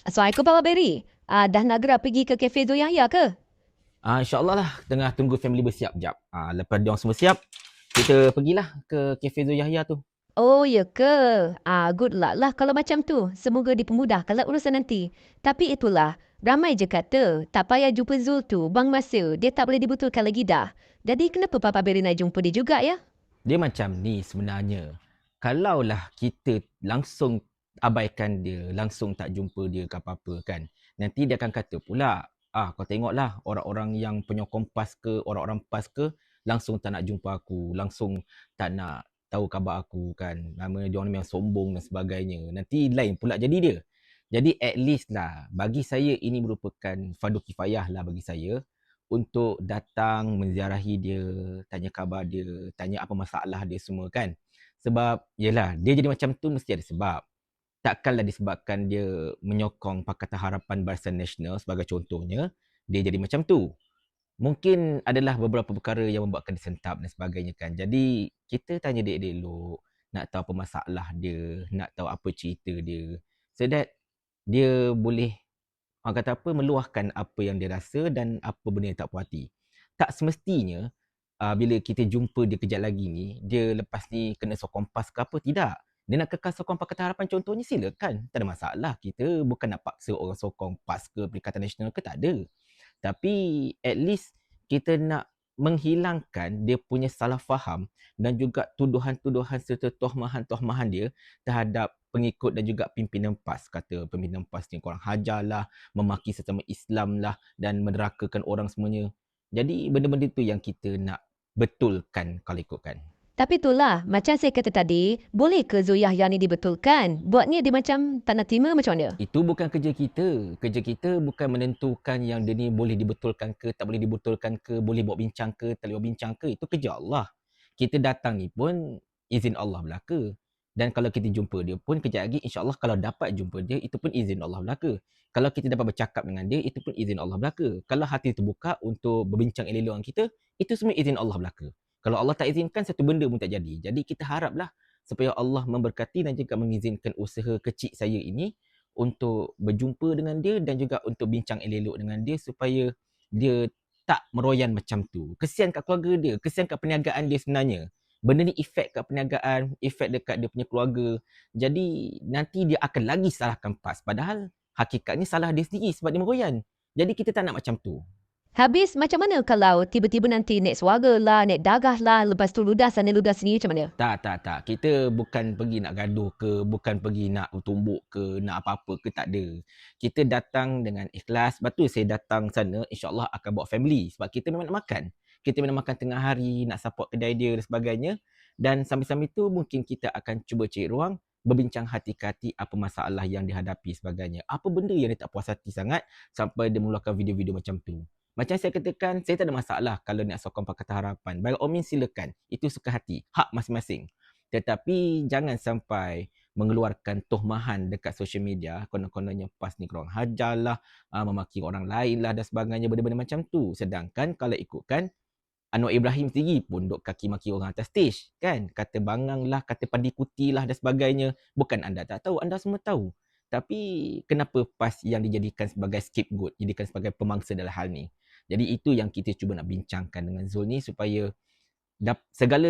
Assalamualaikum Papa Berry. Dah nak gerak pergi ke Cafe Zoyahya ke? InsyaAllah lah, tengah tunggu family bersiap jap. Lepas diorang semua siap, kita pergilah ke Cafe Zul Yahya tu. Oh, ya ke? Good luck lah kalau macam tu. Semoga dipermudahkanlah urusan nanti. Tapi itulah, ramai je kata, tak payah jumpa Zul tu, bang masa, dia tak boleh dibetulkan lagi dah. Jadi kenapa Papa Berry nak jumpa dia juga ya? Dia macam ni sebenarnya. Kalaulah kita langsung abaikan dia, langsung tak jumpa dia ke apa-apa kan. Nanti dia akan kata pula, kau tengoklah orang-orang yang penyokong PAS ke, orang-orang PAS ke, langsung tak nak jumpa aku, langsung tak nak tahu khabar aku kan. Nama dia orang yang sombong dan sebagainya. Nanti lain pula jadi dia. Jadi at least lah, bagi saya ini merupakan fardu kifayah lah bagi saya untuk datang menziarahi dia, tanya khabar dia, tanya apa masalah dia semua kan. Sebab yelah, dia jadi macam tu mesti ada sebab. Takkanlah disebabkan dia menyokong Pakatan Harapan Barisan Nasional sebagai contohnya, dia jadi macam tu. Mungkin adalah beberapa perkara yang membuatkan dia sentap dan sebagainya kan. Jadi kita tanya dia elok, nak tahu apa masalah dia, nak tahu apa cerita dia. So that dia boleh, orang kata apa, meluahkan apa yang dia rasa dan apa benda yang tak puas hati. Tak semestinya bila kita jumpa dia kejap lagi ni, dia lepas ni kena sokong PAS ke apa, tidak. Dia nak kekal sokong Pakatan Harapan contohnya, silakan. Tak ada masalah. Kita bukan nak paksa orang sokong PAS ke Perikatan Nasional ke, tak ada. Tapi at least kita nak menghilangkan dia punya salah faham dan juga tuduhan-tuduhan serta tohmahan-tohmahan dia terhadap pengikut dan juga pimpinan PAS. Kata pimpinan PAS ni korang hajarlah, memaki sesama Islam lah dan menderakakan orang semuanya. Jadi benda-benda tu yang kita nak betulkan kalau ikutkan. Tapi itulah, macam saya kata tadi, boleh ke Zoyahya ni dibetulkan? Buatnya dia macam tak nak terima macam mana? Itu bukan kerja kita. Kerja kita bukan menentukan yang dia ni boleh dibetulkan ke, tak boleh dibetulkan ke, boleh buat bincang ke, tak boleh buat bincang ke. Itu kerja Allah. Kita datang ni pun izin Allah belaka. Dan kalau kita jumpa dia pun kejap lagi, insyaAllah kalau dapat jumpa dia, itu pun izin Allah belaka. Kalau kita dapat bercakap dengan dia, itu pun izin Allah belaka. Kalau hati terbuka untuk berbincang elok dengan kita, itu semua izin Allah belaka. Kalau Allah tak izinkan, satu benda pun tak jadi. Jadi kita haraplah supaya Allah memberkati dan juga mengizinkan usaha kecil saya ini untuk berjumpa dengan dia dan juga untuk bincang elok-elok dengan dia supaya dia tak meroyan macam tu. Kesian kat keluarga dia, kesian kat perniagaan dia sebenarnya. Benda ni efek kat perniagaan, efek dekat dia punya keluarga. Jadi nanti dia akan lagi salahkan PAS. Padahal hakikatnya salah dia sendiri sebab dia meroyan. Jadi kita tak nak macam tu. Habis macam mana kalau tiba-tiba nanti naik suara lah, naik dagah lah, lepas tu ludah sana ludah sini macam mana? Tak. Kita bukan pergi nak gaduh ke, bukan pergi nak tumbuk ke, nak apa-apa ke, tak ada. Kita datang dengan ikhlas. Lepas tu saya datang sana, insyaAllah akan bawa family. Sebab kita memang nak makan. Kita memang nak makan tengah hari, nak support kedai dia dan sebagainya. Dan sambil-sambil tu mungkin kita akan cuba cari ruang, berbincang hati ke hati apa masalah yang dihadapi sebagainya. Apa benda yang dia tak puas hati sangat sampai dia mengeluarkan video-video macam tu. Macam saya katakan, saya tak ada masalah kalau nak sokong Pakatan Harapan. By all means silakan. Itu suka hati. Hak masing-masing. Tetapi jangan sampai mengeluarkan tohmahan dekat social media. Konon-kononnya PAS ni korang hajarlah, memaki orang lain lah dan sebagainya. Benda-benda macam tu. Sedangkan kalau ikutkan, Anwar Ibrahim sendiri pun duk kaki maki orang atas stage. Kan? Kata bangang lah, kata padi kuti lah dan sebagainya. Bukan anda tak tahu, anda semua tahu. Tapi kenapa PAS yang dijadikan sebagai scapegoat, dijadikan sebagai pemangsa dalam hal ni? Jadi itu yang kita cuba nak bincangkan dengan Zul ni supaya segala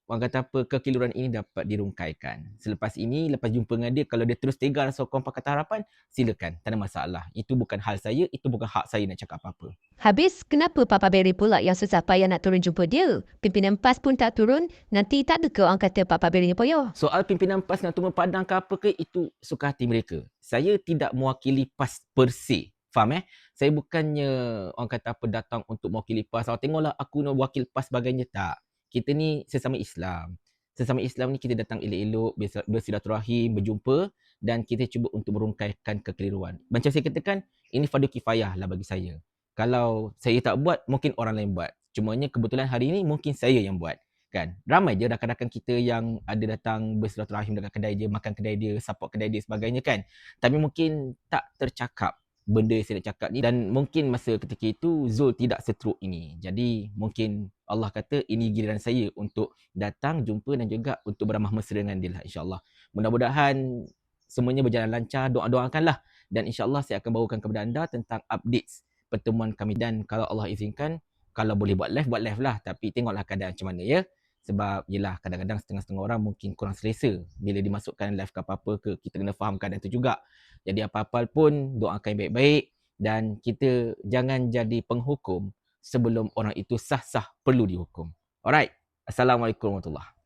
orang kata apa kekeliruan ini dapat dirungkaikan. Selepas ini, lepas jumpa dengan dia, kalau dia terus tegar sokong Pakatan Harapan, silakan, tak ada masalah. Itu bukan hal saya, itu bukan hak saya nak cakap apa-apa. Habis kenapa Papa Berry pula yang susah payah nak turun jumpa dia? Pimpinan PAS pun tak turun, nanti tak ada ke orang kata Papa Berry ni payah? Soal pimpinan PAS nak turun padang ke apa ke, itu suka hati mereka. Saya tidak mewakili PAS per se. Faham Saya bukannya orang kata apa datang untuk mewakili PAS. Tengoklah aku nak wakil PAS sebagainya. Tak. Kita ni sesama Islam. Sesama Islam ni kita datang elok-elok, bersilaturahim, berjumpa dan kita cuba untuk merungkaikan kekeliruan. Macam saya katakan, ini fardu kifayah lah bagi saya. Kalau saya tak buat, mungkin orang lain buat. Cumanya kebetulan hari ini mungkin saya yang buat. Kan? Ramai je rakan-rakan kita yang ada datang bersilaturahim dekat kedai dia, makan kedai dia, support kedai dia sebagainya kan. Tapi mungkin tak tercakap benda yang saya nak cakap ni dan mungkin masa ketika itu Zul tidak seteruk ini. Jadi mungkin Allah kata ini giliran saya untuk datang jumpa dan juga untuk beramah mesra dengan dia lah insya-Allah. Mudah-mudahan semuanya berjalan lancar, doakanlah. Dan insyaAllah saya akan bawakan kepada anda tentang updates pertemuan kami. Dan kalau Allah izinkan, kalau boleh buat live lah. Tapi tengoklah keadaan macam mana ya. Sebab yelah kadang-kadang setengah-setengah orang mungkin kurang selesa bila dimasukkan live ke apa-apa ke. Kita kena faham keadaan itu juga. Jadi apa-apa pun doakan baik-baik. Dan kita jangan jadi penghukum sebelum orang itu sah-sah perlu dihukum. Alright. Assalamualaikum warahmatullahi wabarakatuh.